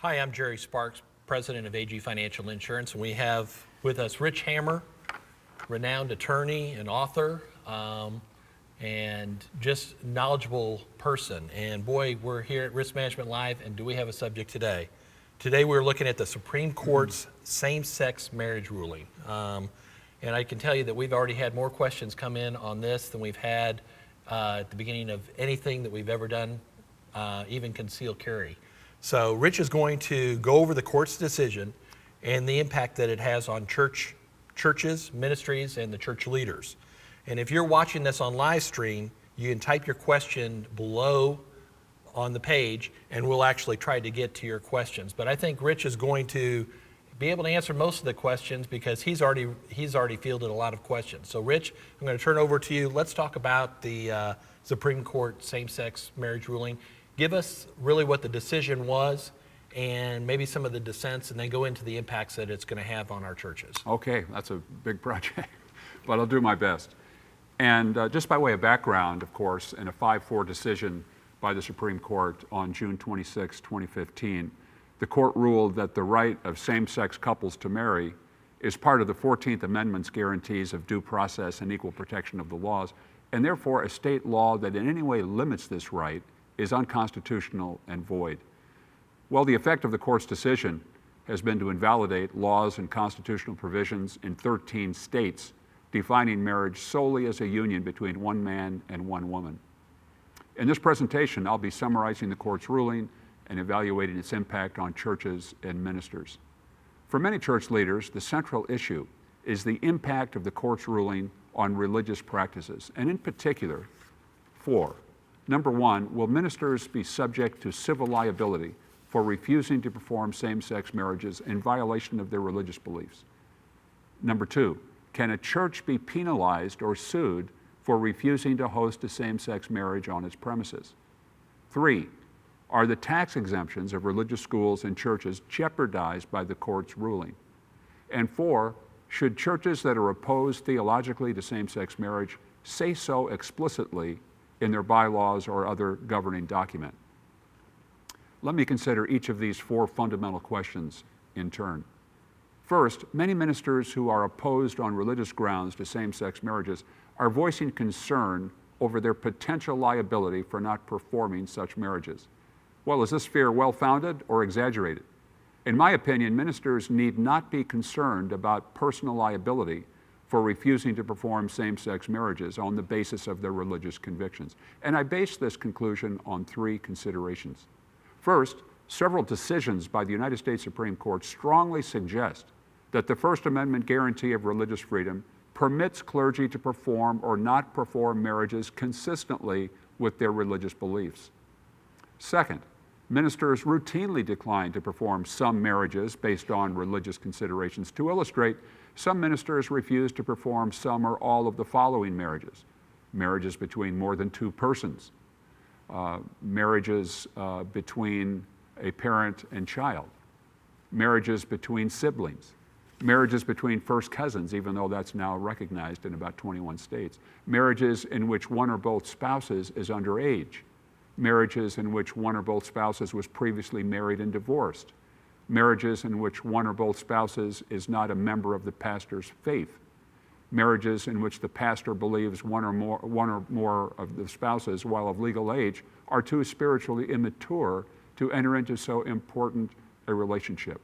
Hi, I'm Jerry Sparks, president of AG Financial Insurance, and we have with us Rich Hammer, renowned attorney and author, and just knowledgeable person. And boy, we're here at Risk Management Live, and do we have a subject today? Today we're looking at the Supreme Court's same-sex marriage ruling. And I can tell you that we've already had more questions come in on this than we've had at the beginning of anything that we've ever done, even concealed carry. So Rich is going to go over the court's decision and the impact that it has on churches, ministries, and the church leaders. And if you're watching this on live stream, you can type your question below on the page, and we'll actually try to get to your questions. But I think Rich is going to be able to answer most of the questions because he's already fielded a lot of questions. So Rich, I'm going to turn it over to you. Let's talk about the Supreme Court same-sex marriage ruling. Give us really what the decision was and maybe some of the dissents, and then go into the impacts that it's going to have on our churches. Okay, that's a big project, but I'll do my best. And just by way of background, of course, in a 5-4 decision by the Supreme Court on June 26, 2015, the court ruled that the right of same-sex couples to marry is part of the 14th Amendment's guarantees of due process and equal protection of the laws, and therefore a state law that in any way limits this right is unconstitutional and void. Well, the effect of the court's decision has been to invalidate laws and constitutional provisions in 13 states defining marriage solely as a union between one man and one woman. In this presentation, I'll be summarizing the court's ruling and evaluating its impact on churches and ministers. For many church leaders, the central issue is the impact of the court's ruling on religious practices, and in particular, 4. Number 1, will ministers be subject to civil liability for refusing to perform same-sex marriages in violation of their religious beliefs? Number 2, can a church be penalized or sued for refusing to host a same-sex marriage on its premises? 3, are the tax exemptions of religious schools and churches jeopardized by the court's ruling? And 4, should churches that are opposed theologically to same-sex marriage say so explicitly in their bylaws or other governing document? Let me consider each of these 4 fundamental questions in turn. First, many ministers who are opposed on religious grounds to same-sex marriages are voicing concern over their potential liability for not performing such marriages. Well, is this fear well-founded or exaggerated? In my opinion, ministers need not be concerned about personal liability for refusing to perform same-sex marriages on the basis of their religious convictions. And I base this conclusion on 3 considerations. First, several decisions by the United States Supreme Court strongly suggest that the First Amendment guarantee of religious freedom permits clergy to perform or not perform marriages consistently with their religious beliefs. Second, ministers routinely decline to perform some marriages based on religious considerations. To illustrate, some ministers refuse to perform some or all of the following marriages: marriages between more than 2 persons, marriages between a parent and child, marriages between siblings, marriages between first cousins, even though that's now recognized in about 21 states, marriages in which one or both spouses is underage, marriages in which one or both spouses was previously married and divorced, marriages in which one or both spouses is not a member of the pastor's faith, marriages in which the pastor believes one or more of the spouses, while of legal age, are too spiritually immature to enter into so important a relationship.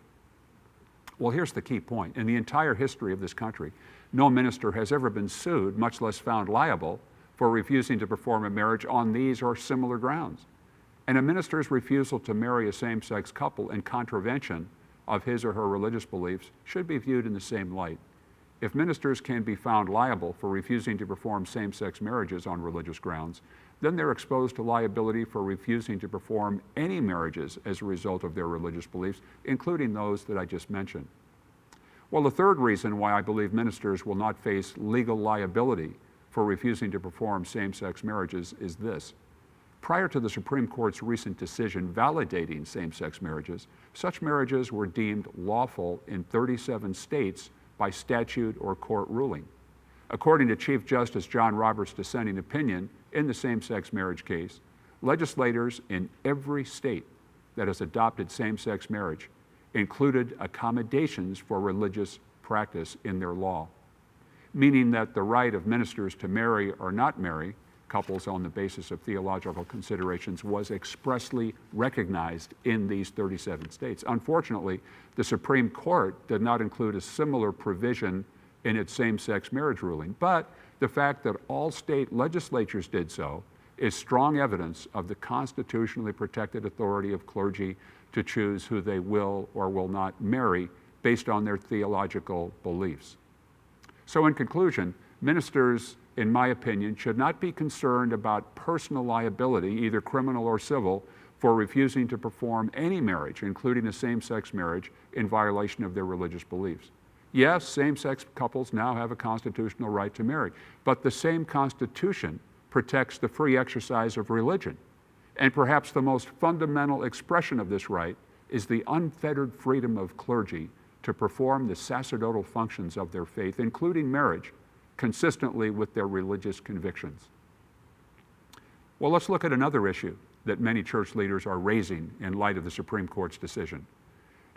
Well, here's the key point. In the entire history of this country, no minister has ever been sued, much less found liable, for refusing to perform a marriage on these or similar grounds. And a minister's refusal to marry a same-sex couple in contravention of his or her religious beliefs should be viewed in the same light. If ministers can be found liable for refusing to perform same-sex marriages on religious grounds, then they're exposed to liability for refusing to perform any marriages as a result of their religious beliefs, including those that I just mentioned. Well, the third reason why I believe ministers will not face legal liability for refusing to perform same-sex marriages is this. Prior to the Supreme Court's recent decision validating same-sex marriages, such marriages were deemed lawful in 37 states by statute or court ruling. According to Chief Justice John Roberts' dissenting opinion in the same-sex marriage case, legislators in every state that has adopted same-sex marriage included accommodations for religious practice in their law, meaning that the right of ministers to marry or not marry couples on the basis of theological considerations was expressly recognized in these 37 states. Unfortunately, the Supreme Court did not include a similar provision in its same-sex marriage ruling, but the fact that all state legislatures did so is strong evidence of the constitutionally protected authority of clergy to choose who they will or will not marry based on their theological beliefs. So in conclusion, ministers, in my opinion, should not be concerned about personal liability, either criminal or civil, for refusing to perform any marriage, including a same-sex marriage, in violation of their religious beliefs. Yes, same-sex couples now have a constitutional right to marry, but the same Constitution protects the free exercise of religion. And perhaps the most fundamental expression of this right is the unfettered freedom of clergy to perform the sacerdotal functions of their faith, including marriage, consistently with their religious convictions. Well, let's look at another issue that many church leaders are raising in light of the Supreme Court's decision,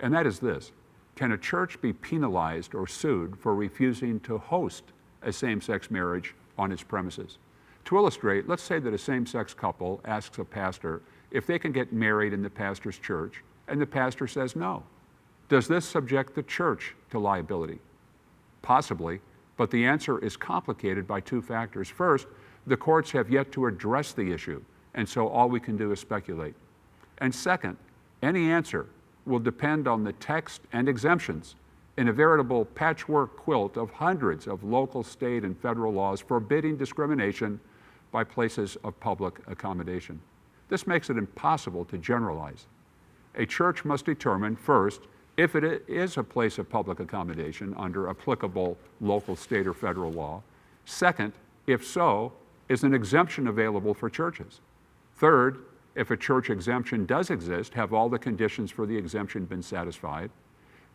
and that is this: can a church be penalized or sued for refusing to host a same-sex marriage on its premises? To illustrate, let's say that a same-sex couple asks a pastor if they can get married in the pastor's church, and the pastor says no. Does this subject the church to liability? Possibly, but the answer is complicated by two factors. First, the courts have yet to address the issue, and so all we can do is speculate. And second, any answer will depend on the text and exemptions in a veritable patchwork quilt of hundreds of local, state, and federal laws forbidding discrimination by places of public accommodation. This makes it impossible to generalize. A church must determine, first, if it is a place of public accommodation under applicable local, state, or federal law. Second, if so, is an exemption available for churches? Third, if a church exemption does exist, have all the conditions for the exemption been satisfied?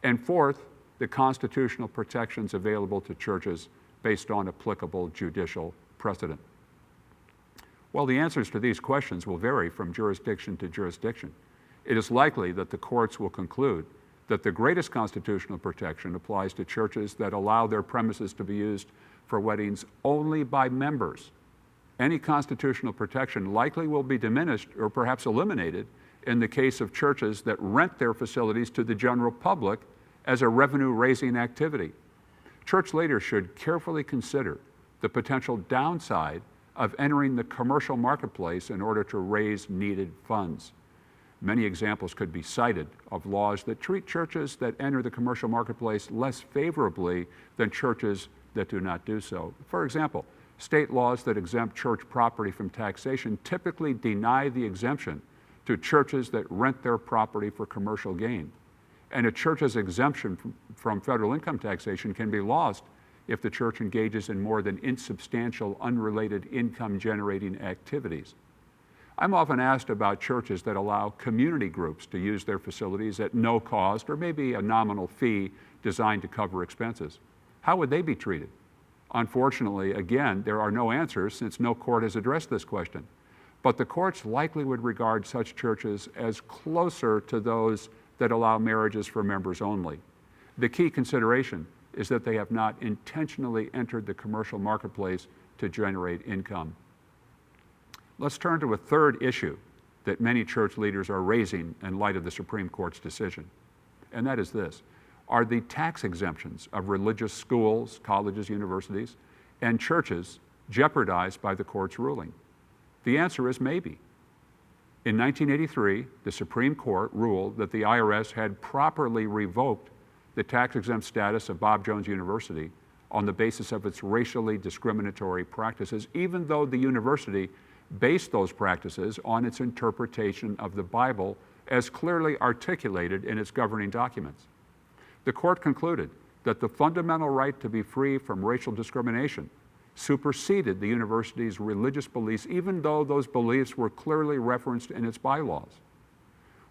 And fourth, the constitutional protections available to churches based on applicable judicial precedent. Well, the answers to these questions will vary from jurisdiction to jurisdiction. It is likely that the courts will conclude that the greatest constitutional protection applies to churches that allow their premises to be used for weddings only by members. Any constitutional protection likely will be diminished or perhaps eliminated in the case of churches that rent their facilities to the general public as a revenue-raising activity. Church leaders should carefully consider the potential downside of entering the commercial marketplace in order to raise needed funds. Many examples could be cited of laws that treat churches that enter the commercial marketplace less favorably than churches that do not do so. For example, state laws that exempt church property from taxation typically deny the exemption to churches that rent their property for commercial gain. And a church's exemption from federal income taxation can be lost if the church engages in more than insubstantial, unrelated income-generating activities. I'm often asked about churches that allow community groups to use their facilities at no cost or maybe a nominal fee designed to cover expenses. How would they be treated? Unfortunately, again, there are no answers since no court has addressed this question. But the courts likely would regard such churches as closer to those that allow marriages for members only. The key consideration is that they have not intentionally entered the commercial marketplace to generate income. Let's turn to a third issue that many church leaders are raising in light of the Supreme Court's decision, and that is this: are the tax exemptions of religious schools, colleges, universities, and churches jeopardized by the court's ruling? The answer is maybe. In 1983, the Supreme Court ruled that the IRS had properly revoked the tax-exempt status of Bob Jones University on the basis of its racially discriminatory practices, even though the university based those practices on its interpretation of the Bible as clearly articulated in its governing documents. The court concluded that the fundamental right to be free from racial discrimination superseded the university's religious beliefs, even though those beliefs were clearly referenced in its bylaws.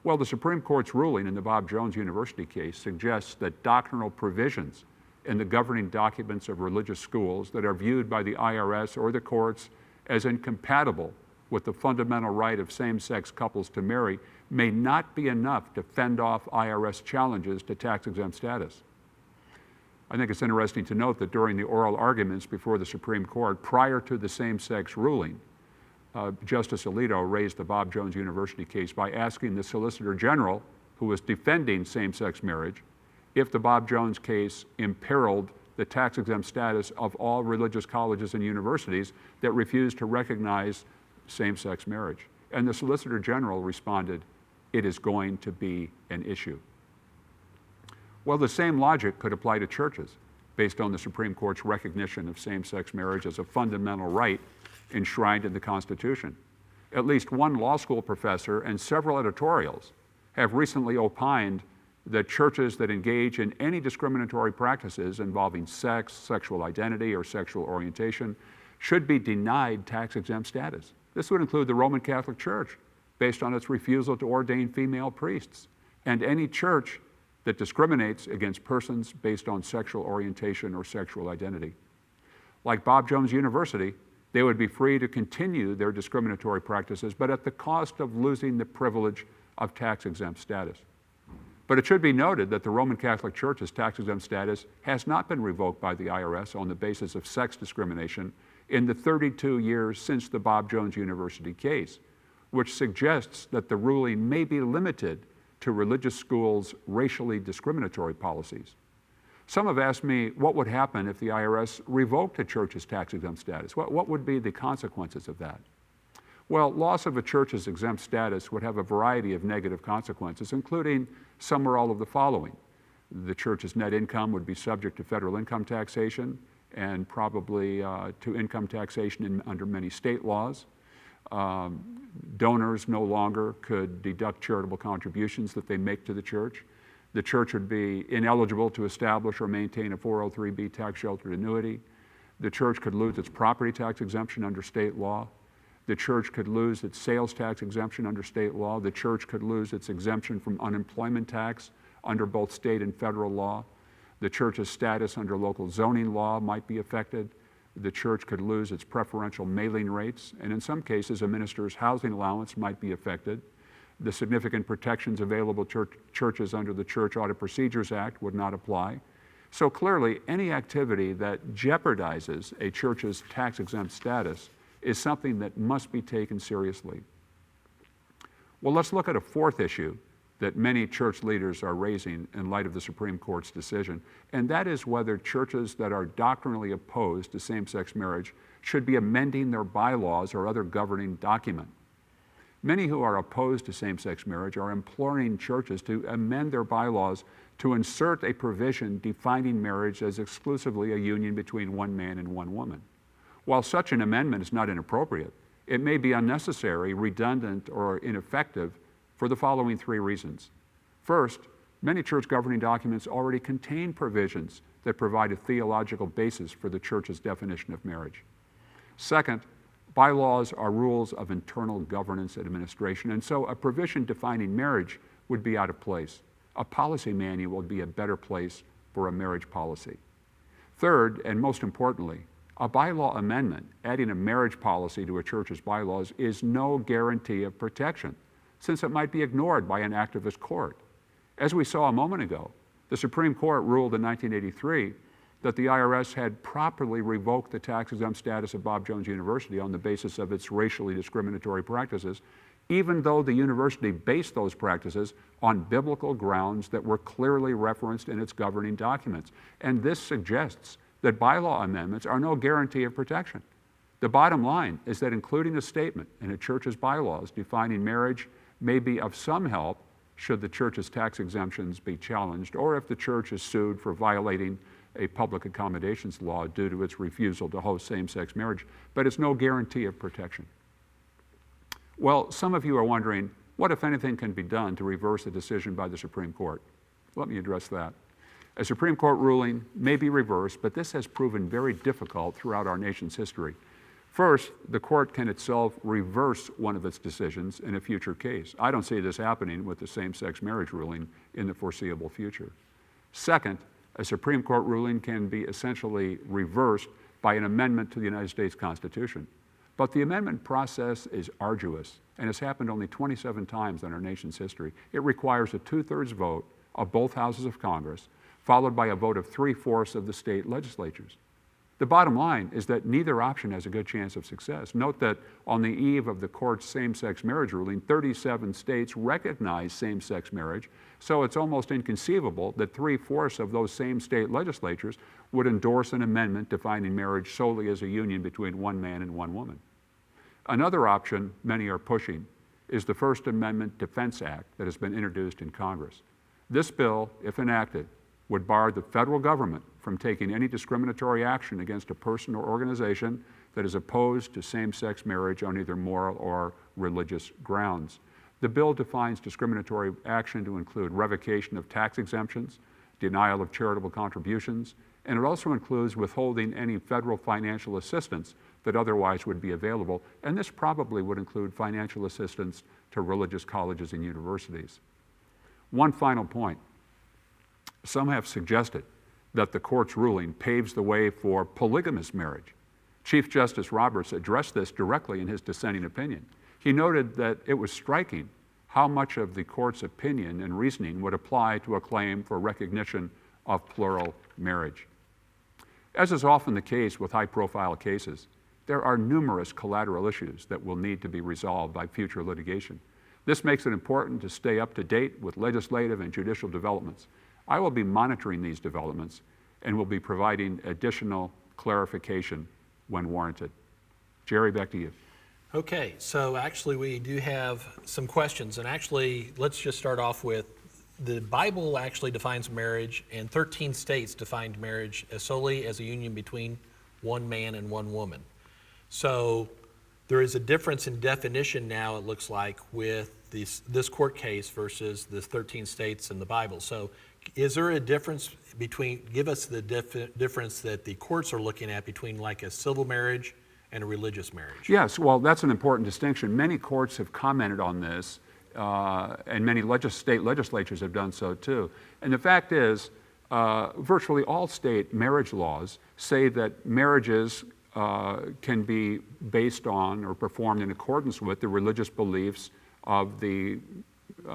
Well, the Supreme Court's ruling in the Bob Jones University case suggests that doctrinal provisions in the governing documents of religious schools that are viewed by the IRS or the courts as incompatible with the fundamental right of same-sex couples to marry may not be enough to fend off IRS challenges to tax-exempt status. I think it's interesting to note that during the oral arguments before the Supreme Court prior to the same-sex ruling, Justice Alito raised the Bob Jones University case by asking the Solicitor General, who was defending same-sex marriage, if the Bob Jones case imperiled the tax-exempt status of all religious colleges and universities that refused to recognize same-sex marriage. And the Solicitor General responded, "It is going to be an issue." Well, the same logic could apply to churches, based on the Supreme Court's recognition of same-sex marriage as a fundamental right enshrined in the Constitution. At least one law school professor and several editorials have recently opined that churches that engage in any discriminatory practices involving sex, sexual identity, or sexual orientation should be denied tax-exempt status. This would include the Roman Catholic Church, based on its refusal to ordain female priests, and any church that discriminates against persons based on sexual orientation or sexual identity. Like Bob Jones University, they would be free to continue their discriminatory practices, but at the cost of losing the privilege of tax-exempt status. But it should be noted that the Roman Catholic Church's tax-exempt status has not been revoked by the IRS on the basis of sex discrimination in the 32 years since the Bob Jones University case, which suggests that the ruling may be limited to religious schools' racially discriminatory policies. Some have asked me what would happen if the IRS revoked a church's tax-exempt status. What would be the consequences of that? Well, loss of a church's exempt status would have a variety of negative consequences, including some or all of the following. The church's net income would be subject to federal income taxation and probably to income taxation under many state laws. Donors no longer could deduct charitable contributions that they make to the church. The church would be ineligible to establish or maintain a 403B tax-sheltered annuity. The church could lose its property tax exemption under state law. The church could lose its sales tax exemption under state law. The church could lose its exemption from unemployment tax under both state and federal law. The church's status under local zoning law might be affected. The church could lose its preferential mailing rates, and in some cases, a minister's housing allowance might be affected. The significant protections available to churches under the Church Audit Procedures Act would not apply. So clearly, any activity that jeopardizes a church's tax-exempt status is something that must be taken seriously. Well, let's look at a fourth issue that many church leaders are raising in light of the Supreme Court's decision, and that is whether churches that are doctrinally opposed to same-sex marriage should be amending their bylaws or other governing document. Many who are opposed to same-sex marriage are imploring churches to amend their bylaws to insert a provision defining marriage as exclusively a union between one man and one woman. While such an amendment is not inappropriate, it may be unnecessary, redundant, or ineffective for the following three reasons. First, many church governing documents already contain provisions that provide a theological basis for the church's definition of marriage. Second, bylaws are rules of internal governance and administration, and so a provision defining marriage would be out of place. A policy manual would be a better place for a marriage policy. Third, and most importantly, a bylaw amendment adding a marriage policy to a church's bylaws is no guarantee of protection, since it might be ignored by an activist court. As we saw a moment ago, the Supreme Court ruled in 1983 that the IRS had properly revoked the tax-exempt status of Bob Jones University on the basis of its racially discriminatory practices, even though the university based those practices on biblical grounds that were clearly referenced in its governing documents. And this suggests that bylaw amendments are no guarantee of protection. The bottom line is that including a statement in a church's bylaws defining marriage may be of some help should the church's tax exemptions be challenged, or if the church is sued for violating a public accommodations law due to its refusal to host same-sex marriage, but it's no guarantee of protection. Well, some of you are wondering, what, if anything, can be done to reverse a decision by the Supreme Court? Let me address that. A Supreme Court ruling may be reversed, but this has proven very difficult throughout our nation's history. First, the court can itself reverse one of its decisions in a future case. I don't see this happening with the same-sex marriage ruling in the foreseeable future. Second, a Supreme Court ruling can be essentially reversed by an amendment to the United States Constitution. But the amendment process is arduous, and it's happened only 27 times in our nation's history. It requires a 2/3 vote of both houses of Congress, followed by a vote of 3/4 of the state legislatures. The bottom line is that neither option has a good chance of success. Note that on the eve of the court's same-sex marriage ruling, 37 states recognize same-sex marriage, so it's almost inconceivable that 3/4 of those same state legislatures would endorse an amendment defining marriage solely as a union between one man and one woman. Another option many are pushing is the First Amendment Defense Act that has been introduced in Congress. This bill, if enacted, would bar the federal government from taking any discriminatory action against a person or organization that is opposed to same-sex marriage on either moral or religious grounds. The bill defines discriminatory action to include revocation of tax exemptions, denial of charitable contributions, and it also includes withholding any federal financial assistance that otherwise would be available, and this probably would include financial assistance to religious colleges and universities. One final point. Some have suggested that the court's ruling paves the way for polygamous marriage. Chief Justice Roberts addressed this directly in his dissenting opinion. He noted that it was striking how much of the court's opinion and reasoning would apply to a claim for recognition of plural marriage. As is often the case with high-profile cases, there are numerous collateral issues that will need to be resolved by future litigation. This makes it important to stay up to date with legislative and judicial developments. I will be monitoring these developments and will be providing additional clarification when warranted. Jerry, back to you. Okay, so actually we do have some questions, and actually let's just start off with the Bible actually defines marriage, and 13 states defined marriage as solely as a union between one man and one woman. So there is a difference in definition now, it looks like, with this court case versus the 13 states in the Bible. So is there a difference between, give us the difference that the courts are looking at between like a civil marriage and a religious marriage? Yes, well, that's an important distinction. Many courts have commented on this, and many state legislatures have done so too. And the fact is, virtually all state marriage laws say that marriages can be based on or performed in accordance with the religious beliefs of the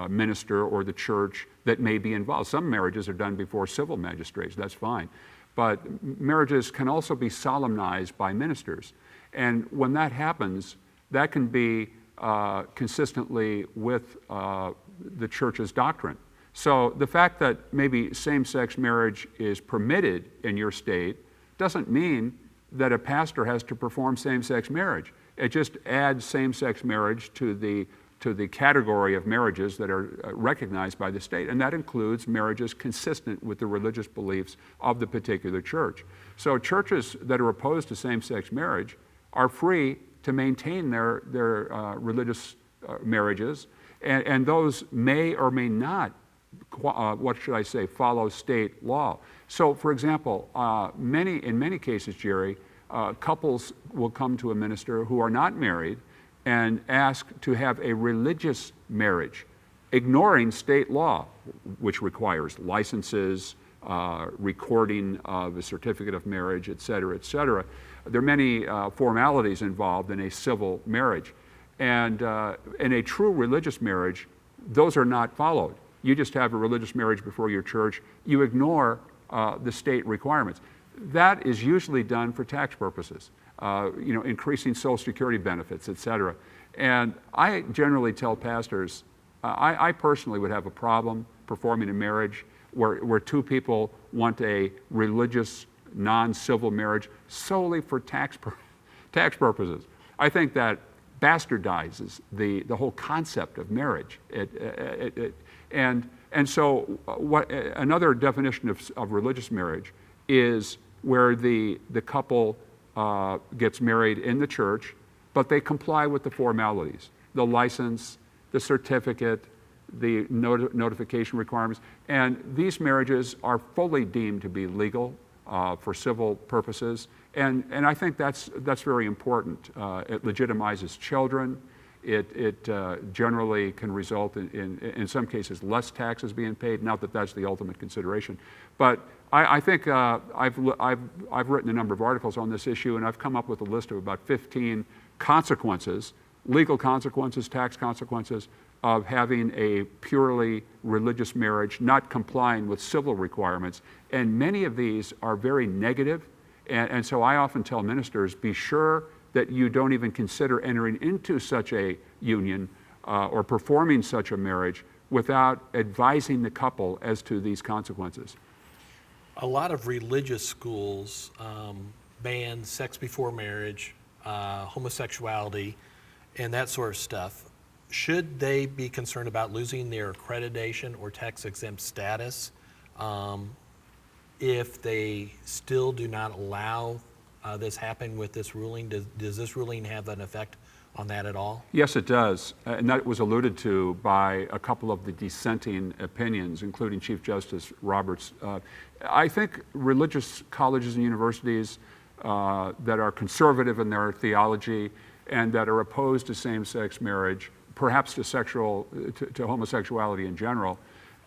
minister or the church that may be involved. Some marriages are done before civil magistrates, that's fine. But marriages can also be solemnized by ministers. And when that happens, that can be consistently with the church's doctrine. So the fact that maybe same-sex marriage is permitted in your state doesn't mean that a pastor has to perform same-sex marriage. It just adds same-sex marriage to the category of marriages that are recognized by the state, and that includes marriages consistent with the religious beliefs of the particular church. So churches that are opposed to same-sex marriage are free to maintain their religious marriages, and those may or may not, follow state law. So, for example, in many cases, Jerry, couples will come to a minister who are not married and ask to have a religious marriage, ignoring state law, which requires licenses, recording of a certificate of marriage, et cetera, et cetera. There are many formalities involved in a civil marriage. And in a true religious marriage, those are not followed. You just have a religious marriage before your church. You ignore the state requirements. That is usually done for tax purposes. Increasing Social Security benefits, et cetera. And I generally tell pastors, I personally would have a problem performing a marriage where two people want a religious, non-civil marriage solely for tax purposes. I think that bastardizes the whole concept of marriage. And so another definition of religious marriage is where the couple gets married in the church, but they comply with the formalities, the license, the certificate, the notification requirements. And these marriages are fully deemed to be legal for civil purposes. And I think that's very important. It legitimizes children. It generally can result in some cases, less taxes being paid. Not that that's the ultimate consideration. But I think I've written a number of articles on this issue, and I've come up with a list of about 15 consequences, legal consequences, tax consequences, of having a purely religious marriage, not complying with civil requirements. And many of these are very negative. And so I often tell ministers, be sure that you don't even consider entering into such a union or performing such a marriage without advising the couple as to these consequences. A lot of religious schools ban sex before marriage, homosexuality, and that sort of stuff. Should they be concerned about losing their accreditation or tax-exempt status if they still do not allow this happening with this ruling? Does this ruling have an effect on that at all? Yes, it does. And that was alluded to by a couple of the dissenting opinions, including Chief Justice Roberts. I think religious colleges and universities that are conservative in their theology and that are opposed to same-sex marriage, perhaps to homosexuality in general,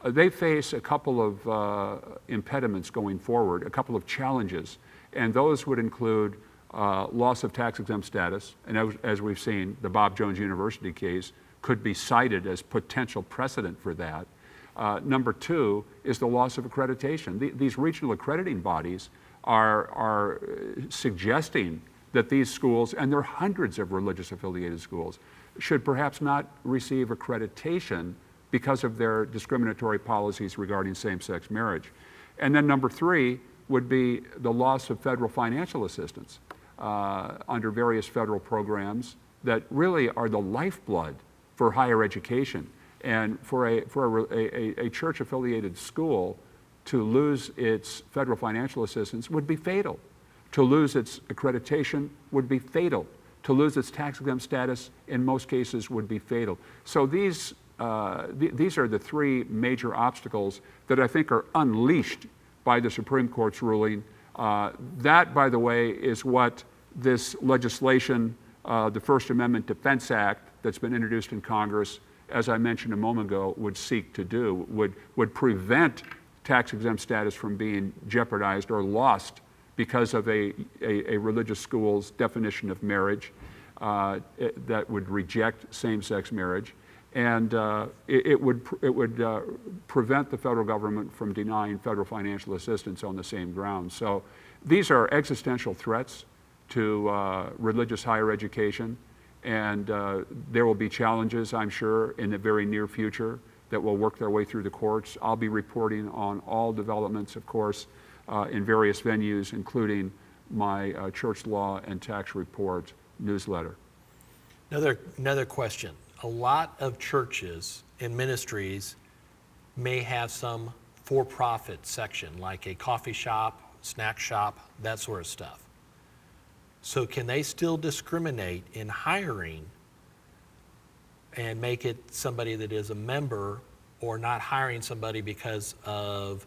they face a couple of impediments going forward, a couple of challenges. And those would include loss of tax-exempt status. And as we've seen, the Bob Jones University case could be cited as potential precedent for that. Number two is the loss of accreditation. These regional accrediting bodies are suggesting that these schools, and there are hundreds of religious affiliated schools, should perhaps not receive accreditation because of their discriminatory policies regarding same-sex marriage. And then number three would be the loss of federal financial assistance under various federal programs that really are the lifeblood for higher education. And for a church-affiliated school to lose its federal financial assistance would be fatal. To lose its accreditation would be fatal. To lose its tax-exempt status, in most cases, would be fatal. So these are the three major obstacles that I think are unleashed by the Supreme Court's ruling. That, by the way, is what this legislation, the First Amendment Defense Act that's been introduced in Congress, as I mentioned a moment ago, would seek to do, would prevent tax-exempt status from being jeopardized or lost because of a religious school's definition of marriage that would reject same-sex marriage. And it would prevent the federal government from denying federal financial assistance on the same grounds. So these are existential threats to religious higher education. And there will be challenges, I'm sure, in the very near future that will work their way through the courts. I'll be reporting on all developments, of course, in various venues, including my church law and tax report newsletter. Another question. A lot of churches and ministries may have some for-profit section, like a coffee shop, snack shop, that sort of stuff. So can they still discriminate in hiring and make it somebody that is a member, or not hiring somebody because of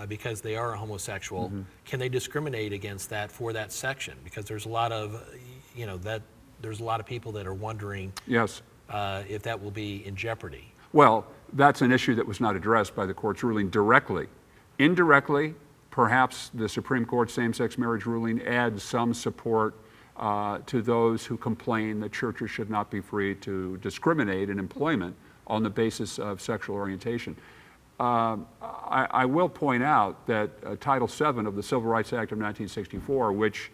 because they are a homosexual? Mm-hmm. Can they discriminate against that for that section? Because there's a lot of, there's a lot of people that are wondering yes. If that will be in jeopardy. Well, that's an issue that was not addressed by the court's ruling directly. Indirectly, perhaps the Supreme Court same-sex marriage ruling adds some support to those who complain that churches should not be free to discriminate in employment on the basis of sexual orientation. I will point out that Title VII of the Civil Rights Act of 1964, which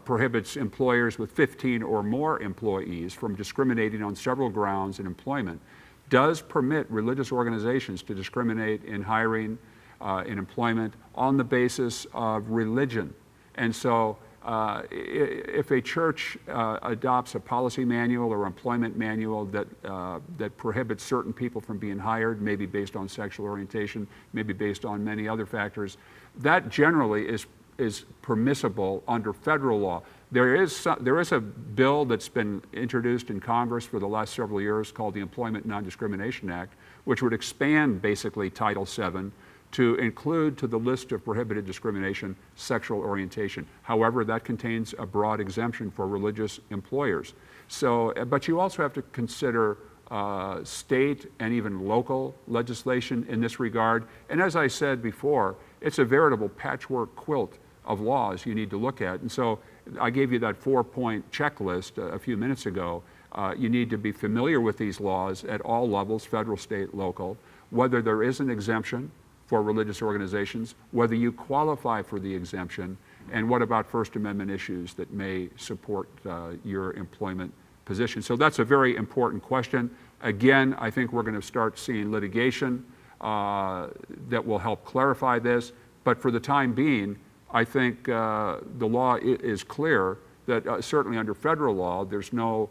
prohibits employers with 15 or more employees from discriminating on several grounds in employment, does permit religious organizations to discriminate in hiring, in employment, on the basis of religion. And so if a church adopts a policy manual or employment manual that prohibits certain people from being hired, maybe based on sexual orientation, maybe based on many other factors, that generally is permissible under federal law. There is a bill that's been introduced in Congress for the last several years called the Employment Non-Discrimination Act, which would expand basically Title VII to include to the list of prohibited discrimination sexual orientation. However, that contains a broad exemption for religious employers. So, but you also have to consider state and even local legislation in this regard. And as I said before, it's a veritable patchwork quilt of laws you need to look at. And so I gave you that 4-point checklist a few minutes ago. You need to be familiar with these laws at all levels, federal, state, local, whether there is an exemption for religious organizations, whether you qualify for the exemption, and what about First Amendment issues that may support your employment position. So that's a very important question. Again, I think we're going to start seeing litigation that will help clarify this, but for the time being, I think the law is clear that certainly under federal law, there's no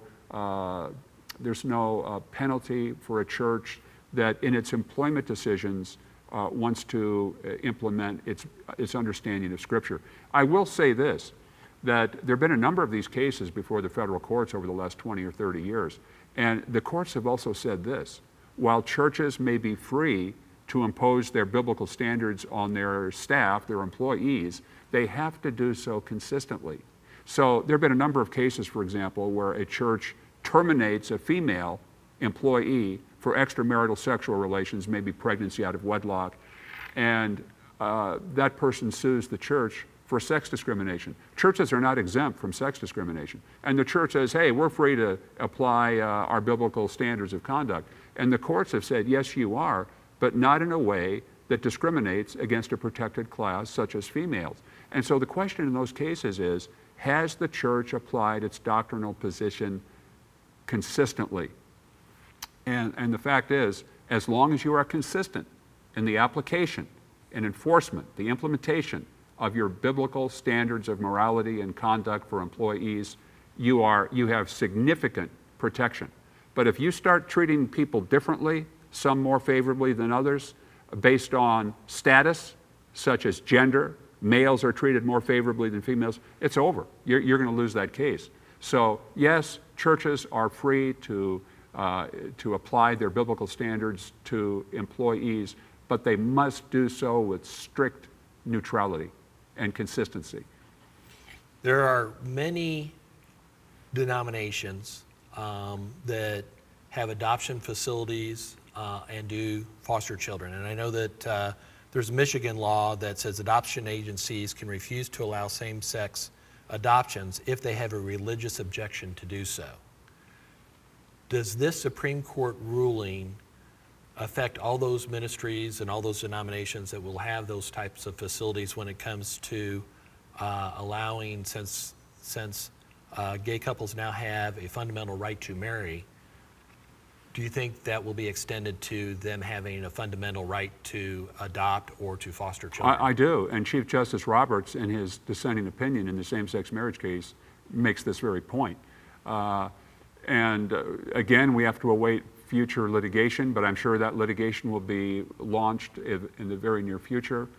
penalty for a church that in its employment decisions wants to implement its understanding of Scripture. I will say this, that there have been a number of these cases before the federal courts over the last 20 or 30 years, and the courts have also said this: while churches may be free to impose their biblical standards on their staff, their employees, they have to do so consistently. So there have been a number of cases, for example, where a church terminates a female employee for extramarital sexual relations, maybe pregnancy out of wedlock, and that person sues the church for sex discrimination. Churches are not exempt from sex discrimination. And the church says, hey, we're free to apply our biblical standards of conduct. And the courts have said, yes, you are, but not in a way that discriminates against a protected class such as females. And so the question in those cases is, has the church applied its doctrinal position consistently? And the fact is, as long as you are consistent in the application and enforcement, the implementation of your biblical standards of morality and conduct for employees, you have significant protection. But if you start treating people differently, some more favorably than others, based on status, such as gender, males are treated more favorably than females, it's over. You're going to lose that case. So yes, churches are free to apply their biblical standards to employees, but they must do so with strict neutrality and consistency. There are many denominations that have adoption facilities and do foster children. And I know that there's a Michigan law that says adoption agencies can refuse to allow same-sex adoptions if they have a religious objection to do so. Does this Supreme Court ruling affect all those ministries and all those denominations that will have those types of facilities when it comes to allowing, since gay couples now have a fundamental right to marry, do you think that will be extended to them having a fundamental right to adopt or to foster children? I do, and Chief Justice Roberts, in his dissenting opinion in the same-sex marriage case, makes this very point. Again, we have to await future litigation, but I'm sure that litigation will be launched in the very near future.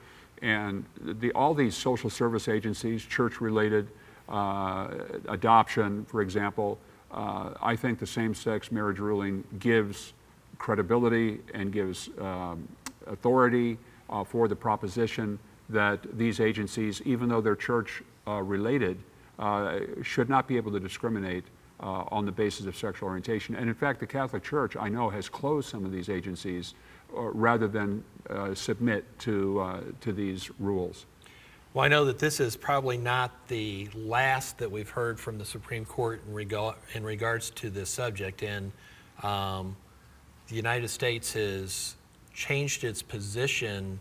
And all these social service agencies, church-related adoption, for example, I think the same-sex marriage ruling gives credibility and gives authority for the proposition that these agencies, even though they're church-related, should not be able to discriminate on the basis of sexual orientation. And in fact, the Catholic Church, I know, has closed some of these agencies rather than submit to these rules. Well, I know that this is probably not the last that we've heard from the Supreme Court in regards to this subject. And the United States has changed its position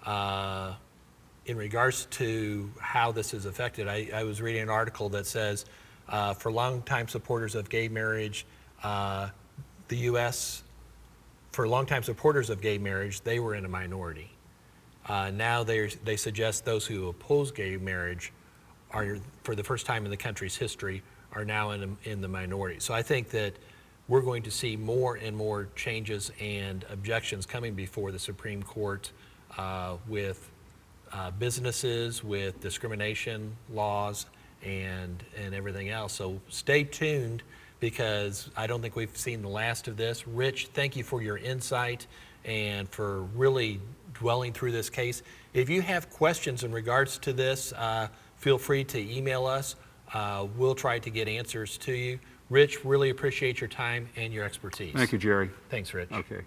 in regards to how this is affected. I was reading an article that says for longtime supporters of gay marriage, the U.S., for longtime supporters of gay marriage, they were in a minority. Now they suggest those who oppose gay marriage are, for the first time in the country's history, are now in the minority. So I think that we're going to see more and more changes and objections coming before the Supreme Court with businesses, with discrimination laws, and everything else. So stay tuned, because I don't think we've seen the last of this. Rich, thank you for your insight and for really dwelling through this case. If you have questions in regards to this, feel free to email us. We'll try to get answers to you. Rich, really appreciate your time and your expertise. Thank you, Jerry. Thanks, Rich. Okay.